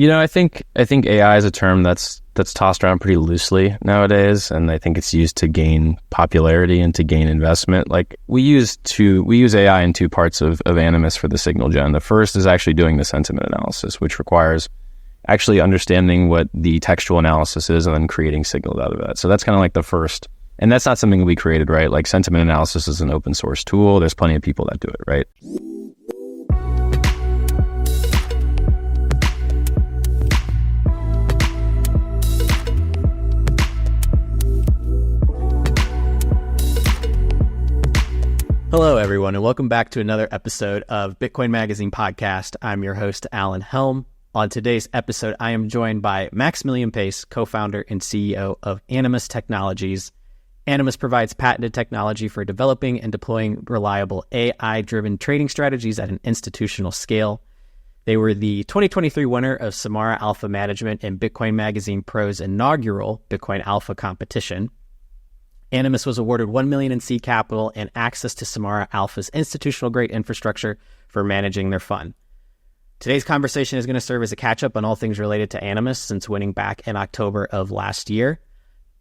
I think AI is a term that's tossed around pretty loosely nowadays, and I think it's used to gain popularity and to gain investment. Like we use AI in two parts of Animus for the signal gen. The first is actually doing the sentiment analysis, which requires actually understanding what the textual analysis is and then creating signals out of that. So that's kind of like the first, and that's not something we created, right? Like sentiment analysis is an open source tool. There's plenty of people that do it, right? Hello, everyone, and welcome back to another episode of Bitcoin Magazine Podcast. I'm your host, Alan Helm. On today's episode, I am joined by Maximilian Pace, co-founder and CEO of Animus Technologies. Animus provides patented technology for developing and deploying reliable AI-driven trading strategies at an institutional scale. They were the 2023 winner of Samara Alpha Management and Bitcoin Magazine Pro's inaugural Bitcoin Alpha competition. Animus was awarded $1 million in seed capital and access to Samara Alpha's institutional-grade infrastructure for managing their fund. Today's conversation is going to serve as a catch-up on all things related to Animus since winning back in October of last year.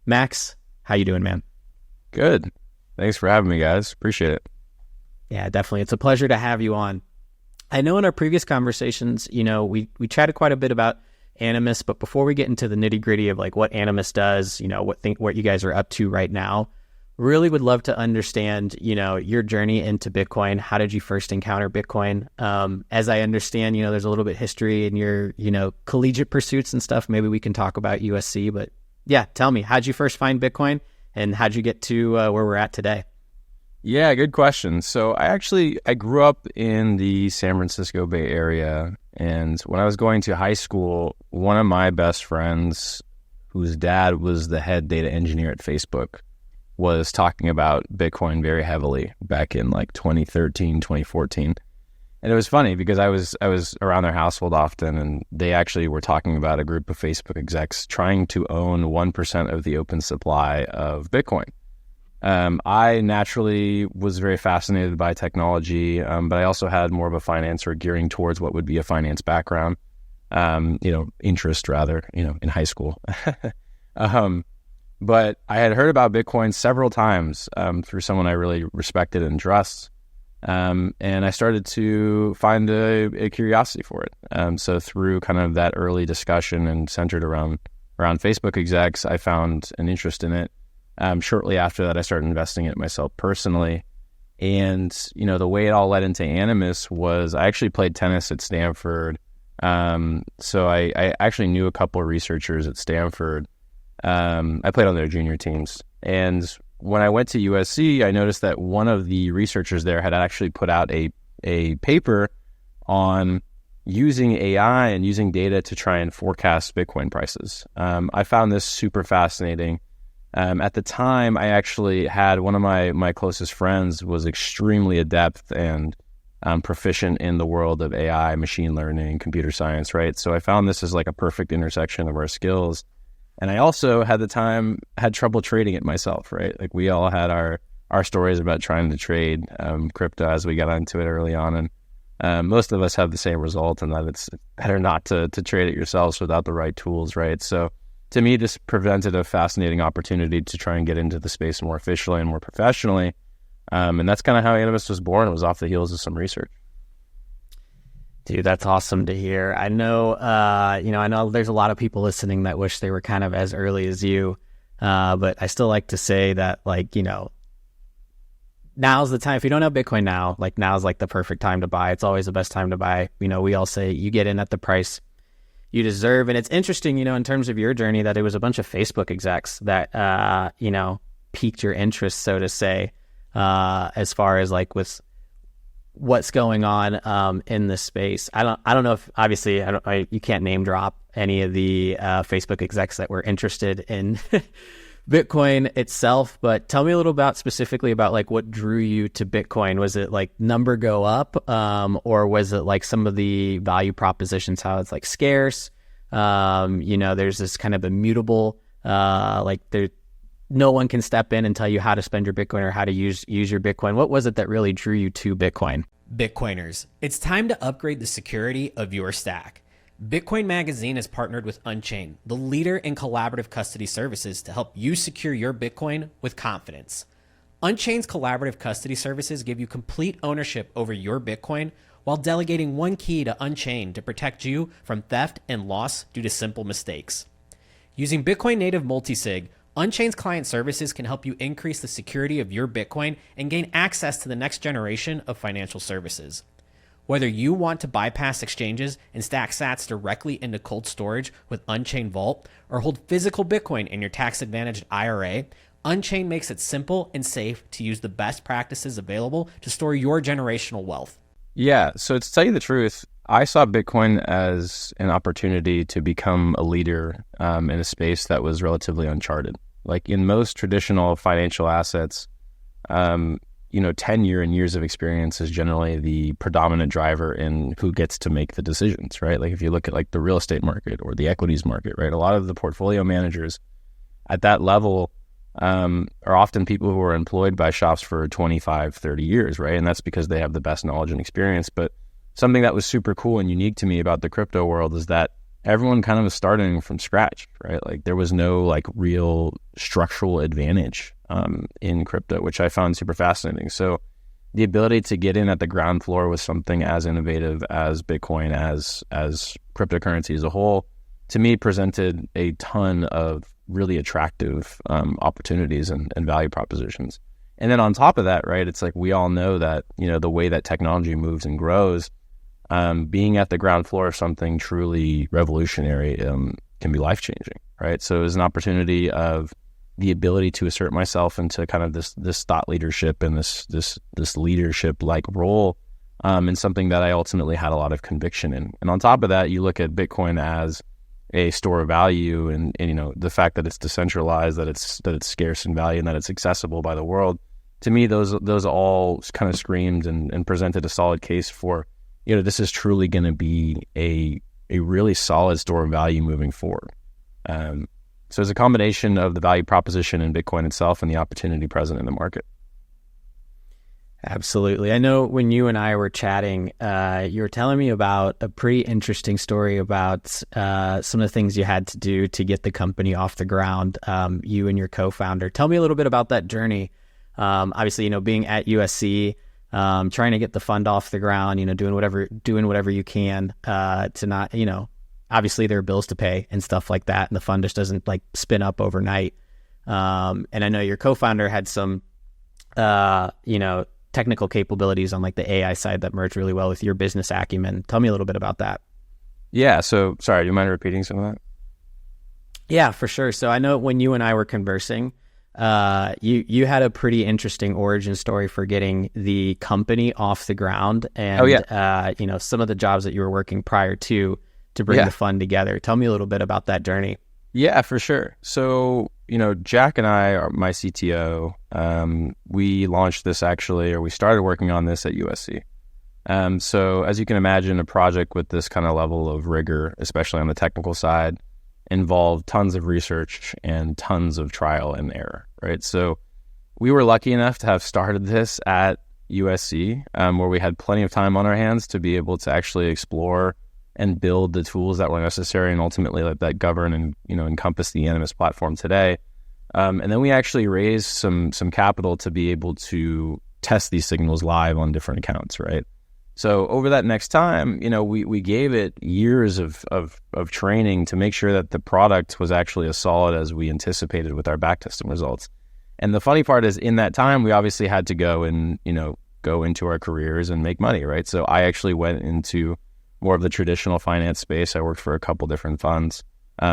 Max, how you doing, man? Good. Thanks for having me, guys. Appreciate it. Yeah, definitely. It's a pleasure to have you on. I know in our previous conversations, we chatted quite a bit about Animus, but before we get into the nitty-gritty of like what Animus does, what you guys are up to right now, really would love to understand, your journey into Bitcoin. How did you first encounter Bitcoin? As I understand, there's a little bit of history in your, collegiate pursuits and stuff. Maybe we can talk about USC, but yeah, tell me, how'd you first find Bitcoin and how'd you get to where we're at today? Yeah, good question. So I grew up in the San Francisco Bay Area, and when I was going to high school, one of my best friends, whose dad was the head data engineer at Facebook, was talking about Bitcoin very heavily back in like 2013, 2014. And it was funny because I was around their household often, and they actually were talking about a group of Facebook execs trying to own 1% of the open supply of Bitcoin. I naturally was very fascinated by technology, but I also had more of a finance or gearing towards what would be a finance background, interest rather, in high school. But I had heard about Bitcoin several times through someone I really respected and trust. And I started to find a curiosity for it. So through kind of that early discussion and centered around Facebook execs, I found an interest in it. Shortly after that, I started investing in it myself personally. And, the way it all led into Animus was I actually played tennis at Stanford. So I actually knew a couple of researchers at Stanford. I played on their junior teams. And when I went to USC, I noticed that one of the researchers there had actually put out a paper on using AI and using data to try and forecast Bitcoin prices. I found this super fascinating. At the time, I actually had one of my closest friends was extremely adept and proficient in the world of AI, machine learning, computer science, right? So I found this as like a perfect intersection of our skills. And I also had trouble trading it myself, right? Like we all had our stories about trying to trade crypto as we got into it early on. And most of us have the same result, and that it's better not to trade it yourselves without the right tools, right? So to me, this presented a fascinating opportunity to try and get into the space more officially and more professionally. And that's kind of how Animus was born. It was off the heels of some research. Dude, that's awesome to hear. I know, I know there's a lot of people listening that wish they were kind of as early as you. But I still like to say that, now's the time. If you don't have Bitcoin now, now's the perfect time to buy. It's always the best time to buy. We all say you get in at the price you deserve. And it's interesting, in terms of your journey, that it was a bunch of Facebook execs that, piqued your interest, so to say, as far as with what's going on in this space. I don't know if, obviously, you can't name drop any of the Facebook execs that were interested in Bitcoin itself, but tell me a little about specifically about what drew you to Bitcoin. Was it number go up, or was it some of the value propositions, how it's scarce? There's this kind of immutable, no one can step in and tell you how to spend your Bitcoin or how to use your Bitcoin. What was it that really drew you to Bitcoin? Bitcoiners, it's time to upgrade the security of your stack. Bitcoin Magazine has partnered with Unchained, the leader in collaborative custody services, to help you secure your Bitcoin with confidence. Unchained's collaborative custody services give you complete ownership over your Bitcoin while delegating one key to Unchained to protect you from theft and loss due to simple mistakes. Using Bitcoin native multisig, Unchained's client services can help you increase the security of your Bitcoin and gain access to the next generation of financial services. Whether you want to bypass exchanges and stack sats directly into cold storage with Unchained Vault or hold physical Bitcoin in your tax-advantaged IRA, Unchained makes it simple and safe to use the best practices available to store your generational wealth. Yeah, so to tell you the truth, I saw Bitcoin as an opportunity to become a leader in a space that was relatively uncharted. Like in most traditional financial assets, tenure and years of experience is generally the predominant driver in who gets to make the decisions, right? Like if you look at like the real estate market or the equities market, right? A lot of the portfolio managers at that level are often people who are employed by shops for 25, 30 years, right? And that's because they have the best knowledge and experience. But something that was super cool and unique to me about the crypto world is that everyone kind of was starting from scratch, right? Like there was no like real structural advantage in crypto, which I found super fascinating. So the ability to get in at the ground floor with something as innovative as Bitcoin, as cryptocurrency as a whole, to me presented a ton of really attractive opportunities and value propositions. And then on top of that, right, it's like we all know that, the way that technology moves and grows, being at the ground floor of something truly revolutionary can be life-changing, right? So it was an opportunity of the ability to assert myself into kind of this thought leadership and this leadership-like role in something that I ultimately had a lot of conviction in. And on top of that, you look at Bitcoin as a store of value and the fact that it's decentralized, that it's scarce in value, and that it's accessible by the world. To me, those all kind of screamed and presented a solid case for, this is truly going to be a really solid store of value moving forward. So it's a combination of the value proposition in Bitcoin itself and the opportunity present in the market. Absolutely. I know when you and I were chatting, you were telling me about a pretty interesting story about some of the things you had to do to get the company off the ground, you and your co-founder. Tell me a little bit about that journey. Obviously, being at USC, trying to get the fund off the ground, doing whatever you can to not, obviously there are bills to pay and stuff like that. And the fund just doesn't like spin up overnight. And I know your co-founder had some, technical capabilities on like the AI side that merged really well with your business acumen. Tell me a little bit about that. Yeah. So sorry, do you mind repeating some of that? Yeah, for sure. So I know when you and I were conversing, you had a pretty interesting origin story for getting the company off the ground and, some of the jobs that you were working prior to bring the fund together. Tell me a little bit about that journey. Yeah, for sure. So, Jack and I, my CTO, we launched this we started working on this at USC. So as you can imagine, a project with this kind of level of rigor, especially on the technical side, involved tons of research and tons of trial and error, right? So we were lucky enough to have started this at USC, where we had plenty of time on our hands to be able to actually explore and build the tools that were necessary and ultimately that govern and encompass the Animus platform today. And then we actually raised some capital to be able to test these signals live on different accounts, right? So over that next time, we gave it years of training to make sure that the product was actually as solid as we anticipated with our backtesting results. And the funny part is, in that time, we obviously had to go into our careers and make money, right? So I actually went into more of the traditional finance space. I worked for a couple different funds,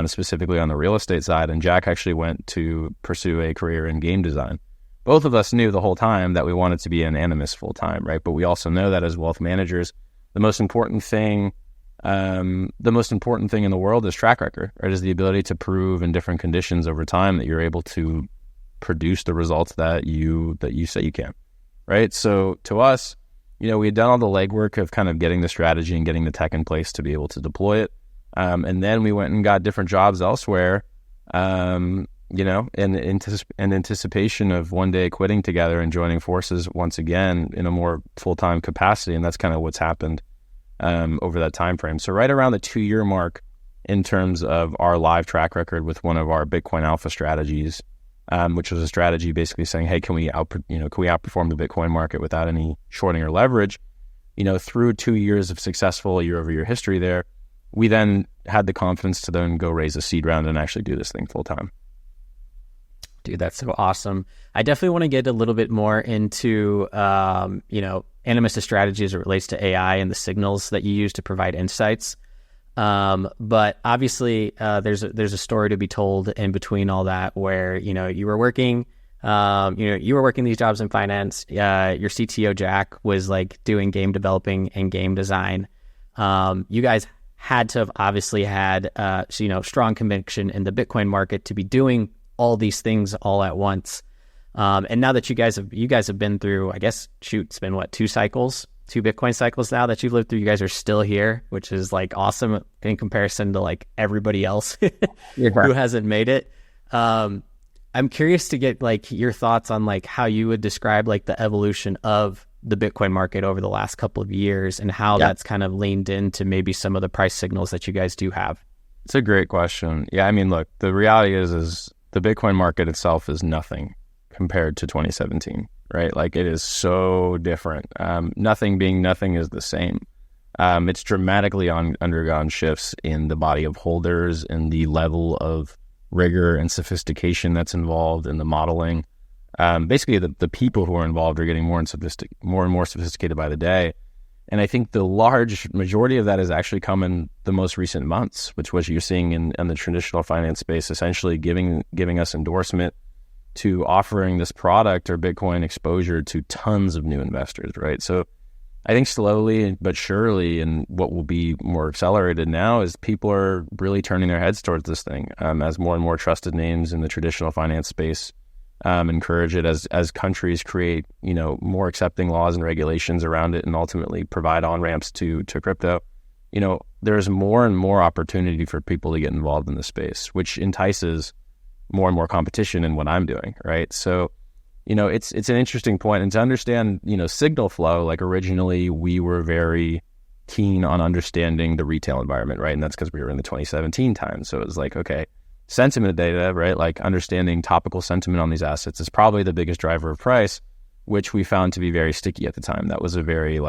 specifically on the real estate side, and Jack actually went to pursue a career in game design. Both of us knew the whole time that we wanted to be an Animus full time, right? But we also know that as wealth managers, the most important thing in the world is track record, right? Is the ability to prove in different conditions over time that you're able to produce the results that you say you can, right? So to us, we had done all the legwork of kind of getting the strategy and getting the tech in place to be able to deploy it. And then we went and got different jobs elsewhere, in anticipation of one day quitting together and joining forces once again in a more full-time capacity. And that's kind of what's happened. over that time frame. So right around the 2-year mark in terms of our live track record with one of our Bitcoin Alpha strategies, which was a strategy basically saying, hey, can we outperform the Bitcoin market without any shorting or leverage? Through 2 years of successful year-over-year history there, we then had the confidence to then go raise a seed round and actually do this thing full time. Dude, that's so awesome. I definitely want to get a little bit more into, Animus' strategy as it relates to AI and the signals that you use to provide insights. But obviously, there's a story to be told in between all that, where you were working, these jobs in finance. Your CTO Jack was like doing game developing and game design. You guys had to have obviously had strong conviction in the Bitcoin market to be doing all these things all at once. And now that you guys have been through, I guess, it's been what, 2 Bitcoin cycles now that you've lived through. You guys are still here, which is like awesome in comparison to like everybody else who hasn't made it. I'm curious to get like your thoughts on like how you would describe like the evolution of the Bitcoin market over the last couple of years and how that's kind of leaned into maybe some of the price signals that you guys do have. It's a great question. Yeah, I mean, look, the reality is the Bitcoin market itself is nothing compared to 2017, right? Like, it is so different. Nothing being nothing is the same. It's dramatically undergone shifts in the body of holders and the level of rigor and sophistication that's involved in the modeling. Basically, the people who are involved are getting more and more sophisticated by the day. And I think the large majority of that has actually come in the most recent months, which was you're seeing in the traditional finance space, essentially giving us endorsement to offering this product or Bitcoin exposure to tons of new investors, right? So I think slowly but surely, and what will be more accelerated now, is people are really turning their heads towards this thing as more and more trusted names in the traditional finance space encourage it, as countries create more accepting laws and regulations around it and ultimately provide on-ramps to crypto. There's more and more opportunity for people to get involved in the space, which entices more and more competition in what I'm doing, right? So it's an interesting point. And to understand signal flow, like originally we were very keen on understanding the retail environment, right? And that's because we were in the 2017 time. So it was like, okay, sentiment data, right? Like understanding topical sentiment on these assets is probably the biggest driver of price, which we found to be very sticky at the time. That was a very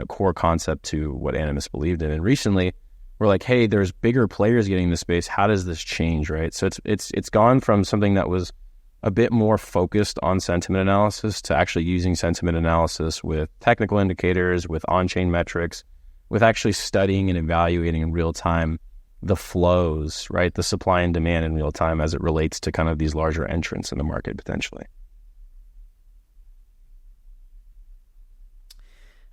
core concept to what Animus believed in. And recently we're like, hey, there's bigger players getting in the space. How does this change, right? So it's gone from something that was a bit more focused on sentiment analysis to actually using sentiment analysis with technical indicators, with on-chain metrics, with actually studying and evaluating in real time the flows, right? The supply and demand in real time as it relates to kind of these larger entrants in the market potentially.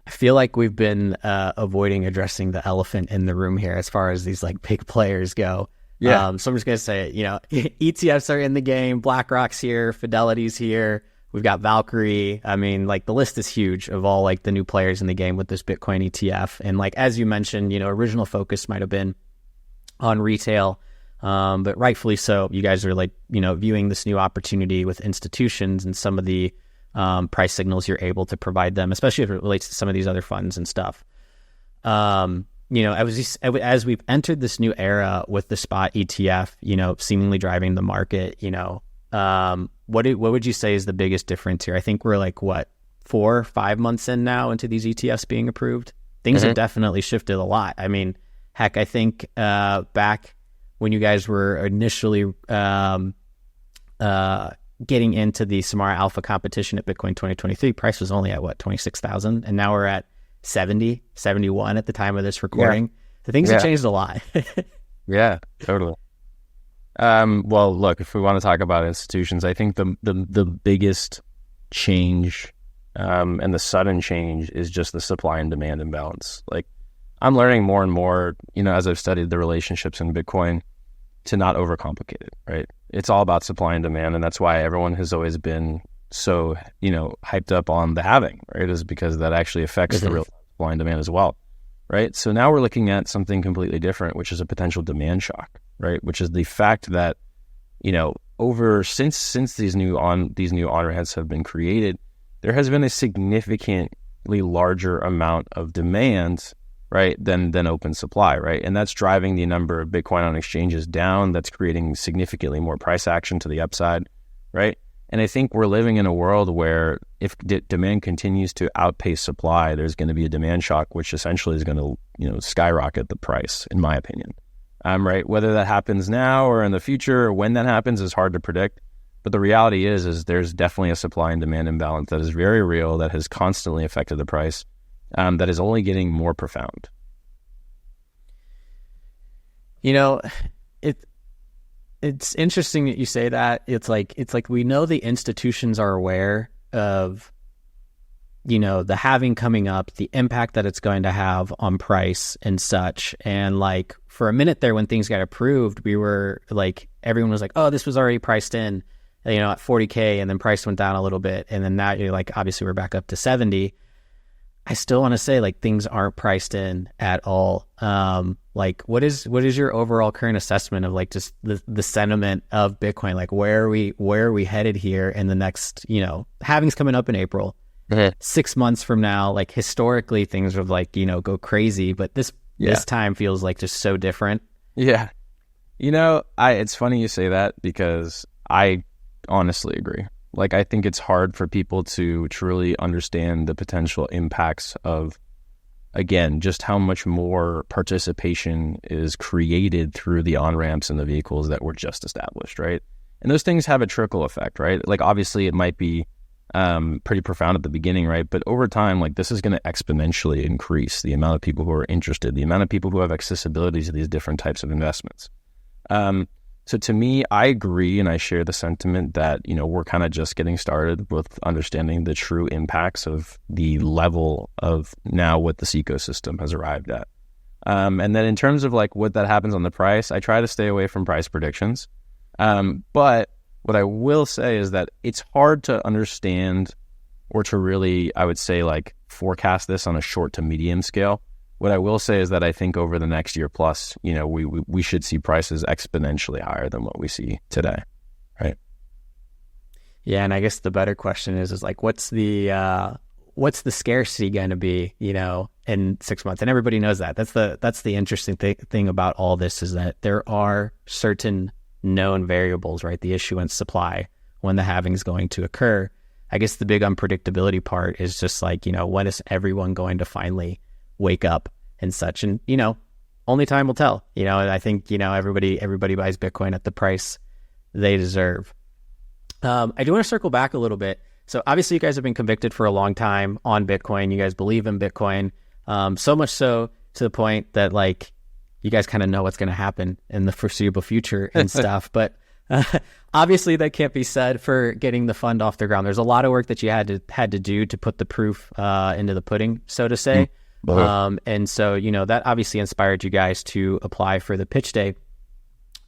I feel like we've been avoiding addressing the elephant in the room here as far as these like big players go. Yeah. So I'm just going to say it, ETFs are in the game. BlackRock's here. Fidelity's here. We've got Valkyrie. I mean, like the list is huge of all like the new players in the game with this Bitcoin ETF. And like, as you mentioned, original focus might have been on retail, but rightfully so. You guys are like, viewing this new opportunity with institutions and some of the price signals you're able to provide them, especially if it relates to some of these other funds and stuff. As we've entered this new era with the spot ETF, seemingly driving the market, what would you say is the biggest difference here? I think we're like, 4 or 5 months in now into these ETFs being approved. Things have definitely shifted a lot. I mean, heck, I think back when you guys were initially getting into the Samara Alpha competition at Bitcoin 2023, price was only at 26,000, and now we're at 70, 71 at the time of this recording. Yeah. So things have changed a lot. Yeah, totally. Well, look, if we want to talk about institutions, I think the biggest change and the sudden change is just the supply and demand imbalance. Like, I'm learning more and more, as I've studied the relationships in Bitcoin, to not overcomplicate it, right? It's all about supply and demand, and that's why everyone has always been so, hyped up on the halving, right? Is because that actually affects the real supply and demand as well, right? So now we're looking at something completely different, which is a potential demand shock, right? Which is the fact that, since these new on-ramps have been created, there has been a significantly larger amount of demand right, than open supply, right? And that's driving the number of Bitcoin on exchanges down. That's creating significantly more price action to the upside, right? And I think we're living in a world where if demand continues to outpace supply, there's going to be a demand shock, which essentially is going to, skyrocket the price, in my opinion. Right? Whether that happens now or in the future, or when that happens is hard to predict. But the reality is there's definitely a supply and demand imbalance that is very real, that has constantly affected the price, that is only getting more profound. It's interesting that you say that. It's like we know the institutions are aware of, the halving coming up, the impact that it's going to have on price and such. And like for a minute there when things got approved, we were like, everyone was like, oh, this was already priced in, at 40K, and then price went down a little bit. And then now you're like, obviously we're back up to 70. I still want to say like things aren't priced in at all. Like what is your overall current assessment of like just the sentiment of Bitcoin? Like where are we headed here in the next, halving's coming up in April, 6 months from now, like historically things would like, go crazy, but this time feels like just so different. Yeah. It's funny you say that because I honestly agree. Like, I think it's hard for people to truly understand the potential impacts of, again, just how much more participation is created through the on-ramps and the vehicles that were just established, right? And those things have a trickle effect, right? Like, obviously, it might be pretty profound at the beginning, right? But over time, like, this is going to exponentially increase the amount of people who are interested, the amount of people who have accessibility to these different types of investments. So to me, I agree, and I share the sentiment that, we're kind of just getting started with understanding the true impacts of the level of now what this ecosystem has arrived at. And then in terms of like what that happens on the price, I try to stay away from price predictions. But what I will say is that it's hard to understand or to really, I would say, like forecast this on a short to medium scale. What I will say is that I think over the next year plus, we should see prices exponentially higher than what we see today, right? Yeah, and I guess the better question is like, what's the scarcity going to be, in 6 months? And everybody knows that. That's the interesting thing about all this is that there are certain known variables, right? The issuance, supply, when the halving is going to occur. I guess the big unpredictability part is just like, when is everyone going to finally wake up and such, and only time will tell. And I think everybody buys Bitcoin at the price they deserve. I do want to circle back a little bit. So obviously you guys have been convicted for a long time on Bitcoin. You guys believe in Bitcoin, so much so to the point that like you guys kind of know what's going to happen in the foreseeable future and stuff. But obviously that can't be said for getting the fund off the ground. There's a lot of work that you had to do to put the proof into the pudding, so to say. And so, that obviously inspired you guys to apply for the pitch day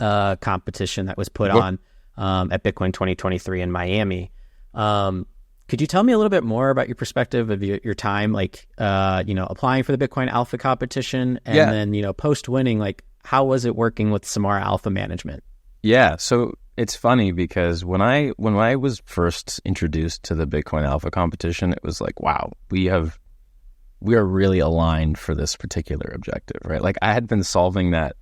competition that was put on at Bitcoin 2023 in Miami. Could you tell me a little bit more about your perspective of your time, like, applying for the Bitcoin Alpha competition and then, post winning, like, how was it working with Samara Alpha Management? Yeah. So it's funny because when I was first introduced to the Bitcoin Alpha competition, it was like, wow, we are really aligned for this particular objective, right? Like I had been solving that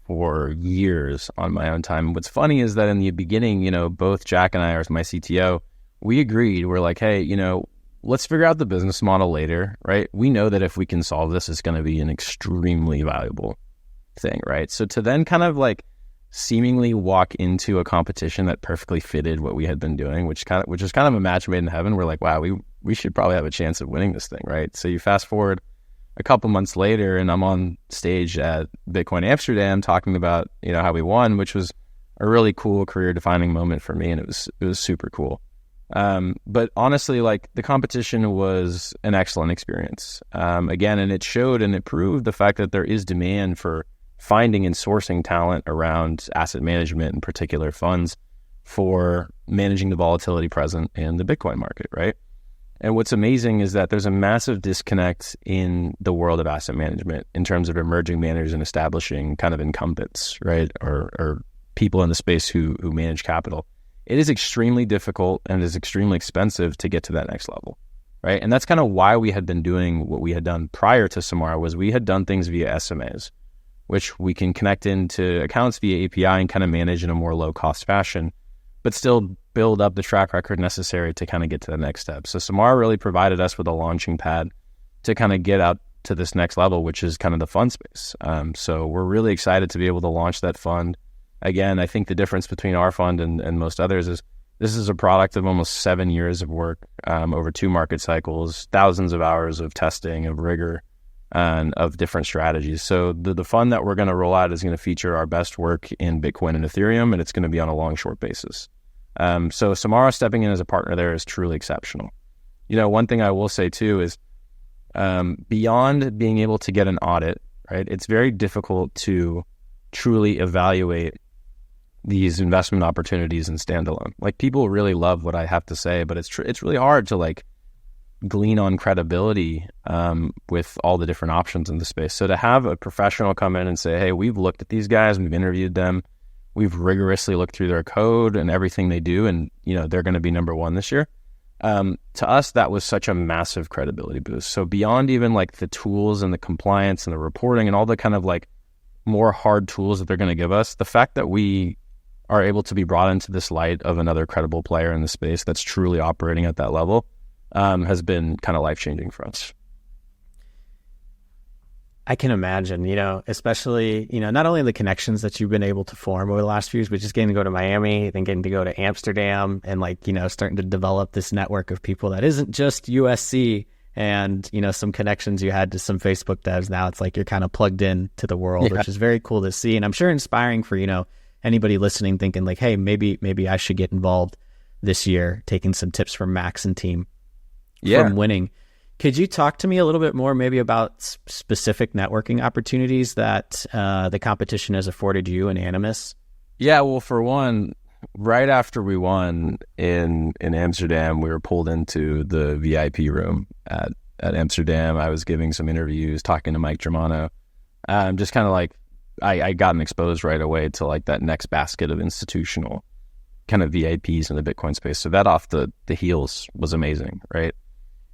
for years on my own time. What's funny is that in the beginning, both Jack and I, as my CTO, we agreed. We're like, hey, let's figure out the business model later, right? We know that if we can solve this, it's going to be an extremely valuable thing, right? So to then kind of like seemingly walk into a competition that perfectly fitted what we had been doing, which was kind of a match made in heaven. We're like, wow, we should probably have a chance of winning this thing, right? So you fast forward a couple months later, and I'm on stage at Bitcoin Amsterdam talking about how we won, which was a really cool career-defining moment for me, and it was super cool. But honestly, like the competition was an excellent experience. Again, and it showed and it proved the fact that there is demand for finding and sourcing talent around asset management, in particular funds, for managing the volatility present in the Bitcoin market, right? And what's amazing is that there's a massive disconnect in the world of asset management in terms of emerging managers and establishing kind of incumbents, right? Or people in the space who manage capital. It is extremely difficult and is extremely expensive to get to that next level, right? And that's kind of why we had been doing what we had done prior to Samara, was we had done things via SMAs, which we can connect into accounts via API and kind of manage in a more low-cost fashion, but still build up the track record necessary to kind of get to the next step. So Samara really provided us with a launching pad to kind of get out to this next level, which is kind of the fund space. So we're really excited to be able to launch that fund. Again, I think the difference between our fund and most others is this is a product of almost 7 years of work over 2 market cycles, thousands of hours of testing, of rigor, and of different strategies. So the fund that we're going to roll out is going to feature our best work in Bitcoin and Ethereum, and it's going to be on a long-short basis. So Samara stepping in as a partner there is truly exceptional. One thing I will say too is beyond being able to get an audit, right? It's very difficult to truly evaluate these investment opportunities in standalone. Like, people really love what I have to say, but it's really hard to like glean on credibility with all the different options in the space. So to have a professional come in and say, hey, we've looked at these guys, we've interviewed them, we've rigorously looked through their code and everything they do, and they're going to be number one this year. To us, that was such a massive credibility boost. So beyond even like the tools and the compliance and the reporting and all the kind of like more hard tools that they're going to give us, the fact that we are able to be brought into this light of another credible player in the space that's truly operating at that level has been kind of life-changing for us. I can imagine, especially, not only the connections that you've been able to form over the last few years, but just getting to go to Miami, then getting to go to Amsterdam, and starting to develop this network of people that isn't just USC and, some connections you had to some Facebook devs. Now it's like you're kind of plugged in to the world, which is very cool to see. And I'm sure inspiring for, anybody listening thinking like, hey, maybe I should get involved this year, taking some tips from Max and team from winning. Could you talk to me a little bit more maybe about specific networking opportunities that the competition has afforded you and Animus? Yeah, well, for one, right after we won in Amsterdam, we were pulled into the VIP room at Amsterdam. I was giving some interviews, talking to Mike Germano. Just kind of like, I gotten exposed right away to like that next basket of institutional kind of VIPs in the Bitcoin space. So that off the heels was amazing, right?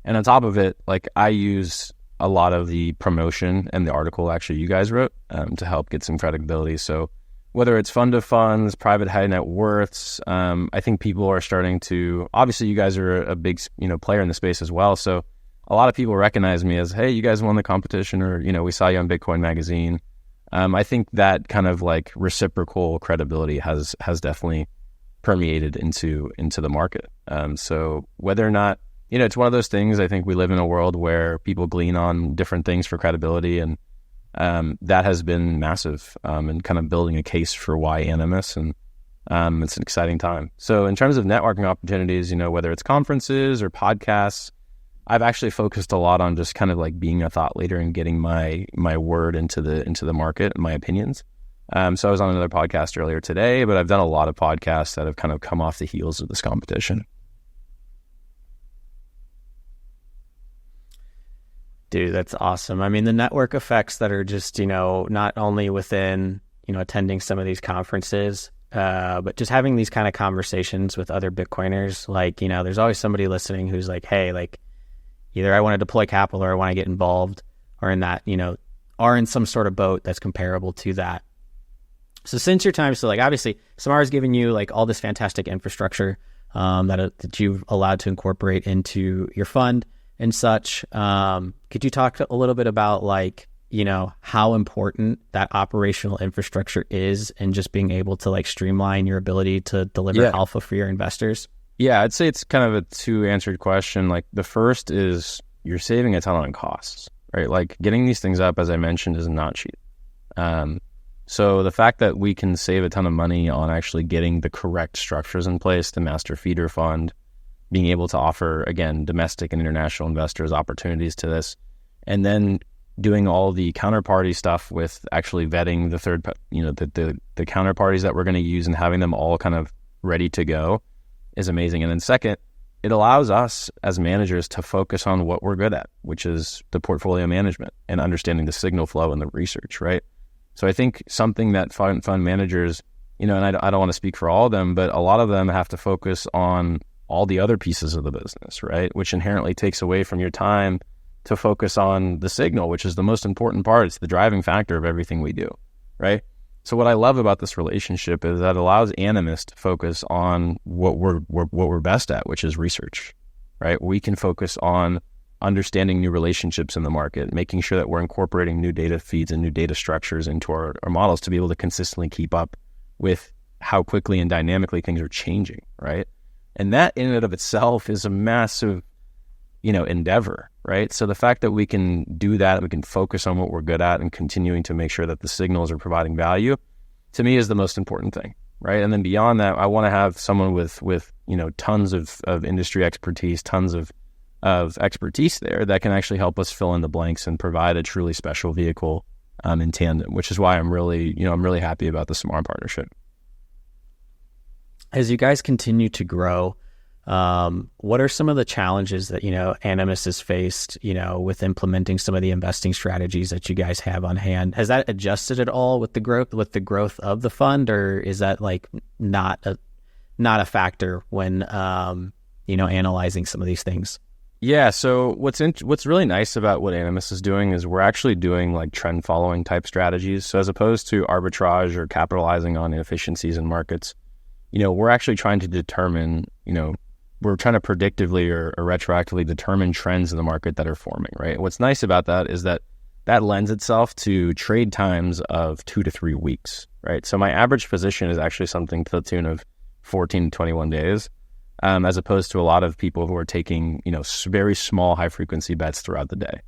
And on top of it, like, I use a lot of the promotion and the article actually you guys wrote to help get some credibility. So whether it's fund of funds, private high net worths, I think people are starting to, obviously you guys are a big player in the space as well. So a lot of people recognize me as, hey, you guys won the competition, or, we saw you on Bitcoin Magazine. I think that kind of like reciprocal credibility has definitely permeated into the market. So whether or not, it's one of those things, I think we live in a world where people glean on different things for credibility, and that has been massive in kind of building a case for why Animus, and it's an exciting time. So in terms of networking opportunities, whether it's conferences or podcasts, I've actually focused a lot on just kind of like being a thought leader and getting my word into the market and my opinions. So I was on another podcast earlier today, but I've done a lot of podcasts that have kind of come off the heels of this competition. Dude, that's awesome. I mean, the network effects that are just, not only within, attending some of these conferences, but just having these kind of conversations with other Bitcoiners. Like, there's always somebody listening who's like, hey, like, either I want to deploy capital or I want to get involved, or in that, are in some sort of boat that's comparable to that. So since your time, so like obviously Samara's given you like all this fantastic infrastructure that you've allowed to incorporate into your fund and such. Could you talk a little bit about like, how important that operational infrastructure is, and just being able to like streamline your ability to deliver alpha for your investors? Yeah, I'd say it's kind of a two-answered question. Like, the first is you're saving a ton on costs, right? Like, getting these things up, as I mentioned, is not cheap. So the fact that we can save a ton of money on actually getting the correct structures in place, the master feeder fund, being able to offer, again, domestic and international investors opportunities to this, and then doing all the counterparty stuff with actually vetting the counterparties that we're going to use and having them all kind of ready to go is amazing. And then second, it allows us as managers to focus on what we're good at, which is the portfolio management and understanding the signal flow and the research, right? So I think something that fund managers, and I don't want to speak for all of them, but a lot of them have to focus on all the other pieces of the business, right? Which inherently takes away from your time to focus on the signal, which is the most important part. It's the driving factor of everything we do, right? So what I love about this relationship is that it allows Animus to focus on what we're best at, which is research, right? We can focus on understanding new relationships in the market, making sure that we're incorporating new data feeds and new data structures into our models to be able to consistently keep up with how quickly and dynamically things are changing, right? And that in and of itself is a massive, endeavor, right? So the fact that we can do that, we can focus on what we're good at and continuing to make sure that the signals are providing value, to me is the most important thing, right? And then beyond that, I want to have someone with tons of industry expertise, tons of expertise there that can actually help us fill in the blanks and provide a truly special vehicle in tandem, which is why I'm really happy about the Samara partnership. As you guys continue to grow, what are some of the challenges that, Animus has faced, with implementing some of the investing strategies that you guys have on hand? Has that adjusted at all with the growth of the fund, or is that like not a factor when, analyzing some of these things? Yeah. So what's really nice about what Animus is doing is we're actually doing like trend following type strategies. So as opposed to arbitrage or capitalizing on inefficiencies in markets, we're actually trying to determine, we're trying to predictively or retroactively determine trends in the market that are forming, right? What's nice about that is that lends itself to trade times of 2 to 3 weeks, right? So my average position is actually something to the tune of 14 to 21 days, as opposed to a lot of people who are taking, very small high frequency bets throughout the day.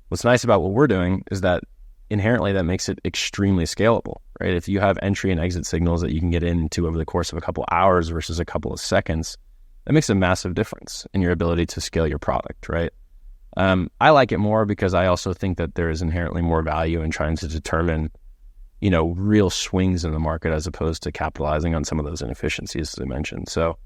What's nice about what we're doing is that inherently that makes it extremely scalable, right? If you have entry and exit signals that you can get into over the course of a couple hours versus a couple of seconds, that makes a massive difference in your ability to scale your product, right? I like it more because I also think that there is inherently more value in trying to determine, real swings in the market as opposed to capitalizing on some of those inefficiencies, as I mentioned. So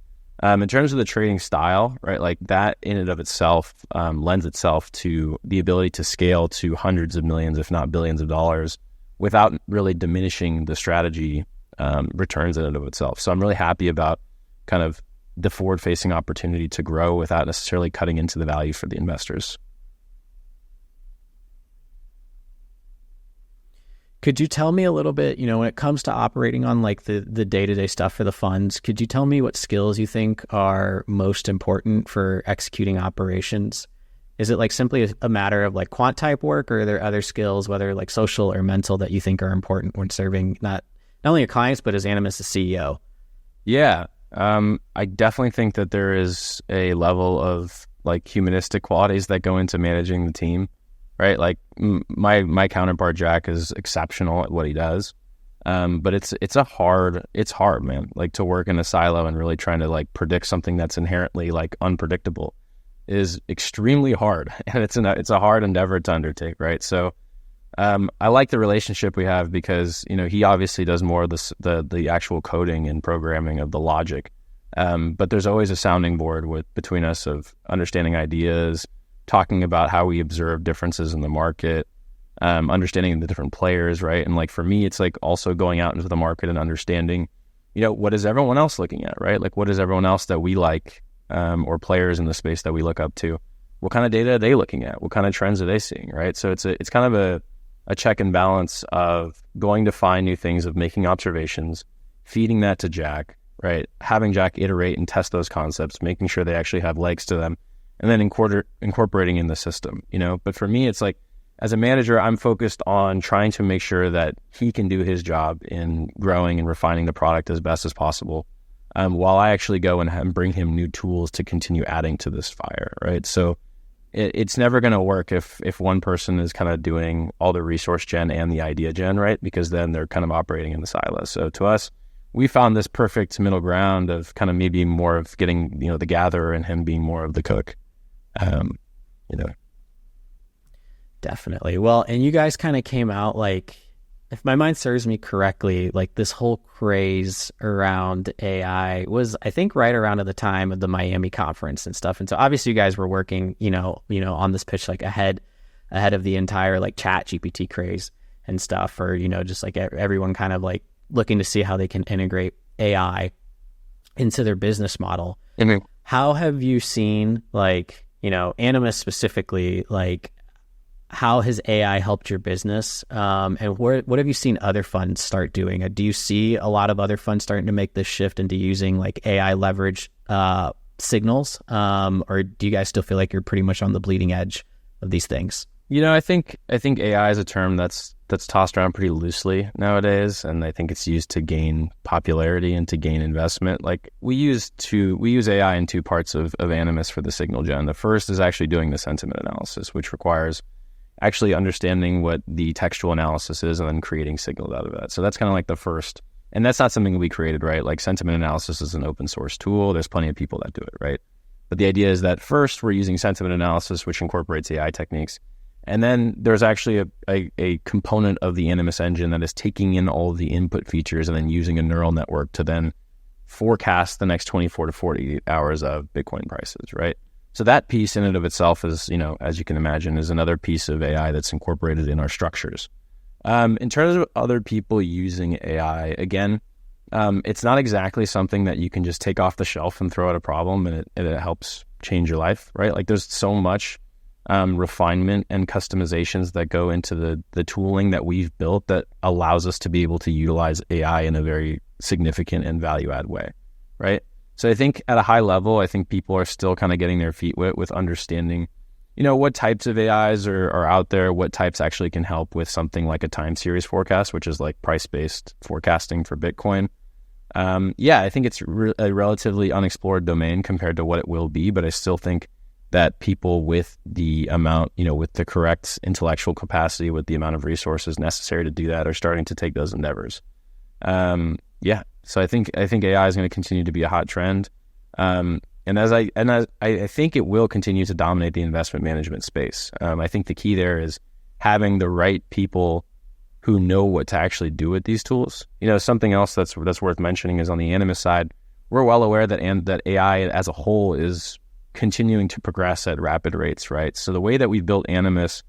in terms of the trading style, right, like that in and of itself lends itself to the ability to scale to hundreds of millions, if not billions of dollars without really diminishing the strategy returns in and of itself. So I'm really happy about kind of the forward-facing opportunity to grow without necessarily cutting into the value for the investors. Could you tell me a little bit, when it comes to operating on like the day-to-day stuff for the funds, could you tell me what skills you think are most important for executing operations? Is it like simply a matter of like quant type work, or are there other skills, whether like social or mental, that you think are important when serving not only your clients, but as Animus' CEO? Yeah. I definitely think that there is a level of like humanistic qualities that go into managing the team, right? Like my counterpart Jack is exceptional at what he does, but it's hard, man. Like to work in a silo and really trying to like predict something that's inherently like unpredictable is extremely hard, and it's a hard endeavor to undertake, right? So I like the relationship we have because, he obviously does more of the actual coding and programming of the logic. But there's always a sounding board between us of understanding ideas, talking about how we observe differences in the market, understanding the different players, right? And like for me, it's like also going out into the market and understanding, what is everyone else looking at, right? Like what is everyone else that we like, or players in the space that we look up to? What kind of data are they looking at? What kind of trends are they seeing, right? So it's kind of a check and balance of going to find new things, of making observations, feeding that to Jack, right? Having Jack iterate and test those concepts, making sure they actually have legs to them, and then incorporating in the system, But for me, it's like, as a manager, I'm focused on trying to make sure that he can do his job in growing and refining the product as best as possible, while I actually go and bring him new tools to continue adding to this fire, right? So it's never going to work if one person is kind of doing all the resource gen and the idea gen, right? Because then they're kind of operating in the silos. So to us, we found this perfect middle ground of kind of maybe more of getting, the gatherer and him being more of the cook, Definitely. Well, and you guys kind of came out like, if my mind serves me correctly, like this whole craze around AI was, I think, right around at the time of the Miami conference and stuff. And so obviously you guys were working, on this pitch, like ahead of the entire like chat GPT craze and stuff, or, just like everyone kind of like looking to see how they can integrate AI into their business model. Mm-hmm. how have you seen, like, Animus specifically, like, how has AI helped your business? And what have you seen other funds start doing? Do you see a lot of other funds starting to make this shift into using like AI leverage signals? Or do you guys still feel like you're pretty much on the bleeding edge of these things? I think AI is a term that's tossed around pretty loosely nowadays, and I think it's used to gain popularity and to gain investment. Like we use AI in two parts of Animus for the signal gen. The first is actually doing the sentiment analysis, which requires actually understanding what the textual analysis is and then creating signals out of that. So that's kind of like the first, and that's not something we created, right? Like sentiment analysis is an open source tool. There's plenty of people that do it, right? But the idea is that first we're using sentiment analysis, which incorporates AI techniques. And then there's actually a component of the Animus engine that is taking in all of the input features and then using a neural network to then forecast the next 24 to 48 hours of Bitcoin prices, right? So that piece in and of itself is, as you can imagine, is another piece of AI that's incorporated in our structures. In terms of other people using AI, again, it's not exactly something that you can just take off the shelf and throw at a problem and it helps change your life, right? Like there's so much refinement and customizations that go into the tooling that we've built that allows us to be able to utilize AI in a very significant and value-add way, right? So I think at a high level, I think people are still kind of getting their feet wet with understanding, what types of AIs are out there, what types actually can help with something like a time series forecast, which is like price-based forecasting for Bitcoin. I think it's a relatively unexplored domain compared to what it will be, but I still think that people with the amount, with the correct intellectual capacity, with the amount of resources necessary to do that are starting to take those endeavors. So I think AI is going to continue to be a hot trend. And I think it will continue to dominate the investment management space. I think the key there is having the right people who know what to actually do with these tools. Something else that's worth mentioning is on the Animus side, we're well aware that AI as a whole is continuing to progress at rapid rates, right? So the way that we built Animus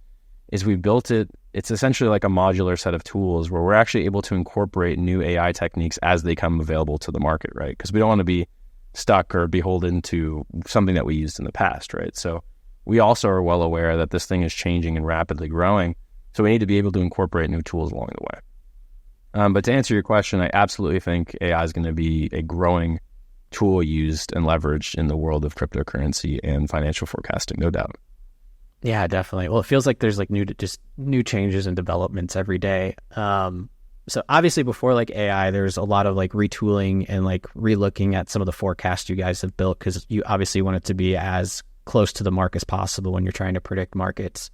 is we built it's essentially like a modular set of tools where we're actually able to incorporate new AI techniques as they come available to the market, right? Because we don't want to be stuck or beholden to something that we used in the past, right? So we also are well aware that this thing is changing and rapidly growing. So we need to be able to incorporate new tools along the way. But to answer your question, I absolutely think AI is going to be a growing tool used and leveraged in the world of cryptocurrency and financial forecasting, no doubt. Yeah, definitely. Well, it feels like there's like new changes and developments every day. So obviously before like AI, there's a lot of like retooling and like relooking at some of the forecasts you guys have built because you obviously want it to be as close to the mark as possible when you're trying to predict markets.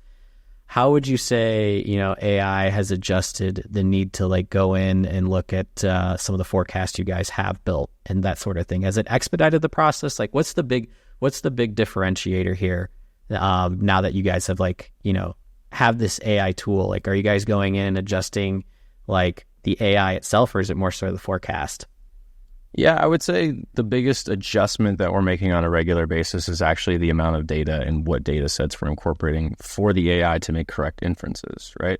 How would you say, AI has adjusted the need to like go in and look at some of the forecasts you guys have built and that sort of thing? Has it expedited the process? Like what's the big differentiator here now that you guys have like, have this AI tool? Like, are you guys going in and adjusting like the AI itself, or is it more so the forecast? Yeah, I would say the biggest adjustment that we're making on a regular basis is actually the amount of data and what data sets we're incorporating for the AI to make correct inferences, right?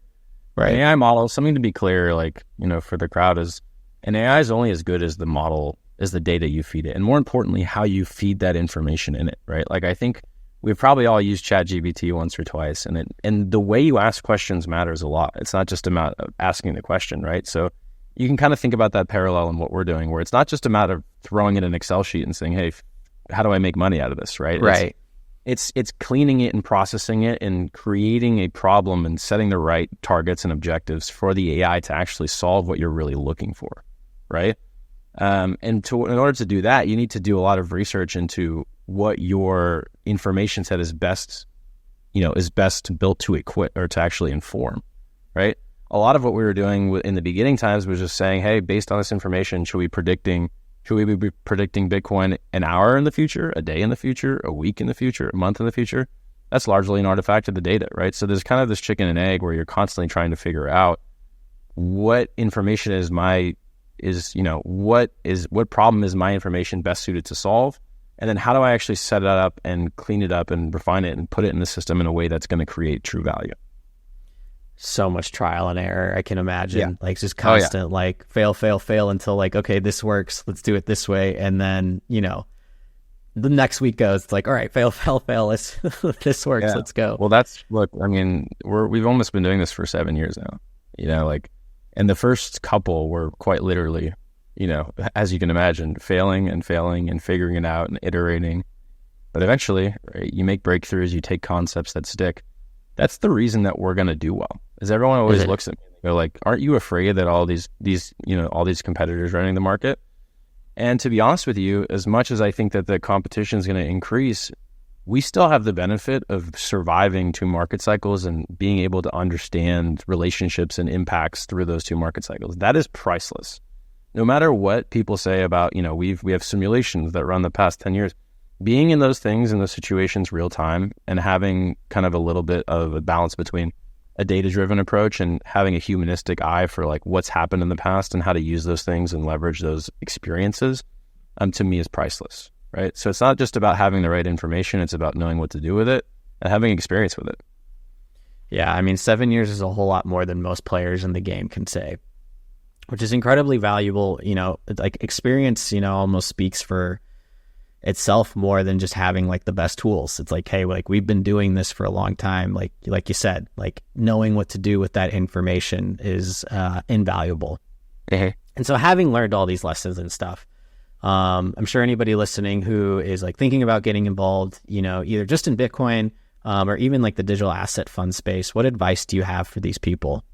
Right. An AI model, something to be clear, like, for the crowd is an AI is only as good as the model, as the data you feed it. And more importantly, how you feed that information in it, right? Like, I think we've probably all used ChatGPT once or twice, and the way you ask questions matters a lot. It's not just about asking the question, right? So you can kind of think about that parallel in what we're doing, where it's not just a matter of throwing in an Excel sheet and saying, hey, how do I make money out of this, right? Right. It's cleaning it and processing it and creating a problem and setting the right targets and objectives for the AI to actually solve what you're really looking for, right? In order to do that, you need to do a lot of research into what your information set is best built to equip or to actually inform, right? A lot of what we were doing in the beginning times was just saying, hey, based on this information, should we be predicting Bitcoin an hour in the future, a day in the future, a week in the future, a month in the future? That's largely an artifact of the data, right? So there's kind of this chicken and egg where you're constantly trying to figure out what information what problem is my information best suited to solve? And then how do I actually set it up and clean it up and refine it and put it in the system in a way that's going to create true value? So much trial and error, I can imagine. Like just constant, like fail until like, okay, this works. Let's do it this way. And then, the next week goes, it's like, all right, fail, fail, fail. Let's this works. Yeah. Let's go. Well, I mean, we've almost been doing this for 7 years now, like, and the first couple were quite literally, as you can imagine, failing and figuring it out and iterating. But eventually, right, you make breakthroughs, you take concepts that stick. That's the reason that we're going to do well. Is everyone always looks at me and they're like, aren't you afraid that all these competitors running the market? And to be honest with you, as much as I think that the competition is going to increase, we still have the benefit of surviving 2 market cycles and being able to understand relationships and impacts through those 2 market cycles. That is priceless. No matter what people say about, we have simulations that run the past 10 years. Being in those things, in those situations real time, and having kind of a little bit of a balance between a data-driven approach and having a humanistic eye for like what's happened in the past and how to use those things and leverage those experiences, to me is priceless, right? So it's not just about having the right information, it's about knowing what to do with it and having experience with it. Yeah, I mean, 7 years is a whole lot more than most players in the game can say, which is incredibly valuable. Like experience, almost speaks for itself more than just having like the best tools. It's like, hey, like we've been doing this for a long time. Like you said, like knowing what to do with that information is invaluable. Mm-hmm. And so having learned all these lessons and stuff, I'm sure anybody listening who is like thinking about getting involved, either just in Bitcoin or even like the digital asset fund space, what advice do you have for these people?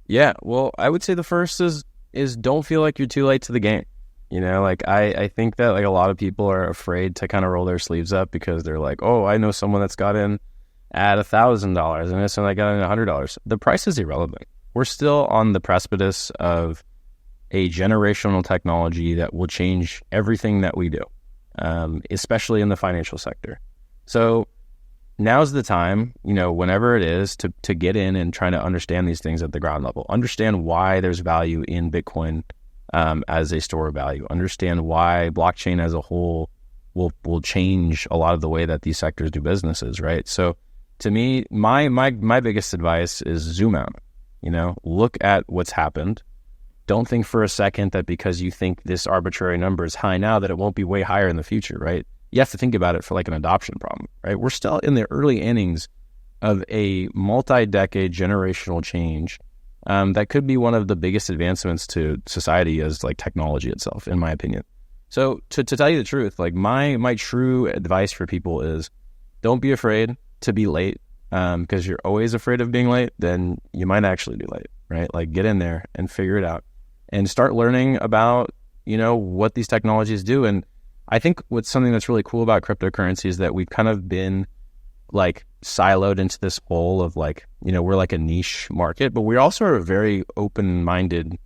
Yeah, well, I would say the first is don't feel like you're too late to the game. Like I think that like a lot of people are afraid to kind of roll their sleeves up because they're like, oh, I know someone that's got in at $1,000 and I know someone that got in $100. The price is irrelevant. We're still on the precipice of a generational technology that will change everything that we do, especially in the financial sector. So now's the time, whenever it is, to get in and try to understand these things at the ground level. Understand why there's value in Bitcoin as a store of value. Understand why blockchain as a whole will change a lot of the way that these sectors do businesses, right? So to me, my biggest advice is zoom out. Look at what's happened. Don't think for a second that because you think this arbitrary number is high now that it won't be way higher in the future, right? You have to think about it for like an adoption problem, right? We're still in the early innings of a multi-decade generational change that could be one of the biggest advancements to society as like technology itself, in my opinion. So to tell you the truth, like my true advice for people is don't be afraid to be late, because you're always afraid of being late, then you might actually be late, right? Like get in there and figure it out and start learning about, what these technologies do. And I think what's something that's really cool about cryptocurrency is that we've kind of been like siloed into this hole of like, we're like a niche market, but we also are a very open-minded,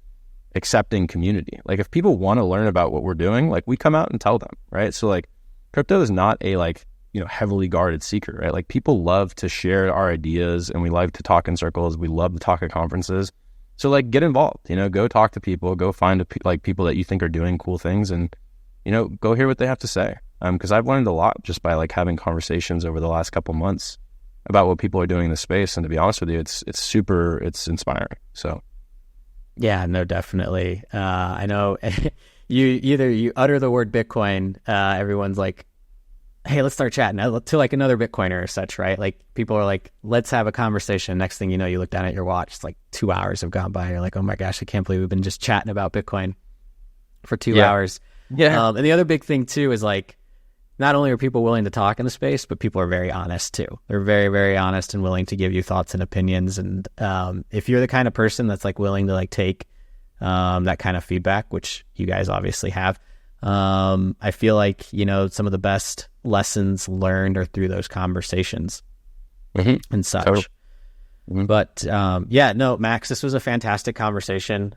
accepting community. Like if people want to learn about what we're doing, like we come out and tell them, right? So like crypto is not a like, heavily guarded secret, right? Like people love to share our ideas and we like to talk in circles. We love to talk at conferences. So like get involved, go talk to people, go find people that you think are doing cool things and, go hear what they have to say. Because I've learned a lot just by like having conversations over the last couple months about what people are doing in the space. And to be honest with you, it's inspiring. So. Yeah, no, definitely. I know you utter the word Bitcoin, everyone's like, hey, let's start chatting to like another Bitcoiner or such, right? Like people are like, let's have a conversation. Next thing you know, you look down at your watch, it's like 2 hours have gone by. You're like, oh my gosh, I can't believe we've been just chatting about Bitcoin for 2 hours. Yeah. And the other big thing too is like, not only are people willing to talk in the space, but people are very honest too. They're very, very honest and willing to give you thoughts and opinions. And if you're the kind of person that's like willing to like take that kind of feedback, which you guys obviously have, I feel like, some of the best lessons learned are through those conversations and such. Totally. But no, Max, this was a fantastic conversation.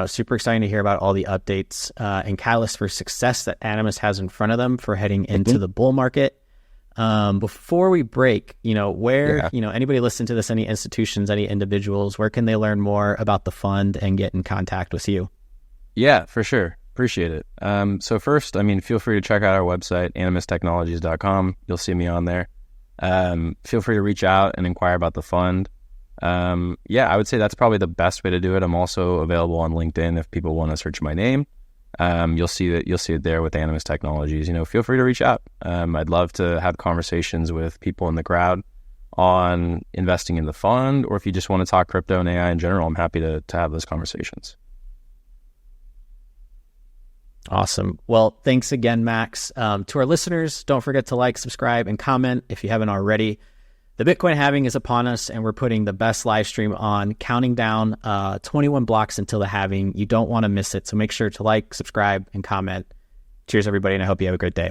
Super exciting to hear about all the updates and catalysts for success that Animus has in front of them for heading into the bull market. Before we break, where, anybody listen to this, any institutions, any individuals, where can they learn more about the fund and get in contact with you? Yeah, for sure. Appreciate it. So first, feel free to check out our website, animustechnologies.com. You'll see me on there. Feel free to reach out and inquire about the fund. I would say that's probably the best way to do it. I'm also available on LinkedIn if people want to search my name. you'll see it there with Animus Technologies. Feel free to reach out. I'd love to have conversations with people in the crowd on investing in the fund, or if you just want to talk crypto and AI in general, I'm happy to have those conversations. Awesome. Well, thanks again, Max. To our listeners, don't forget to like, subscribe, and comment if you haven't already. The Bitcoin halving is upon us, and we're putting the best live stream on, counting down 21 blocks until the halving. You don't want to miss it, so make sure to like, subscribe, and comment. Cheers, everybody, and I hope you have a great day.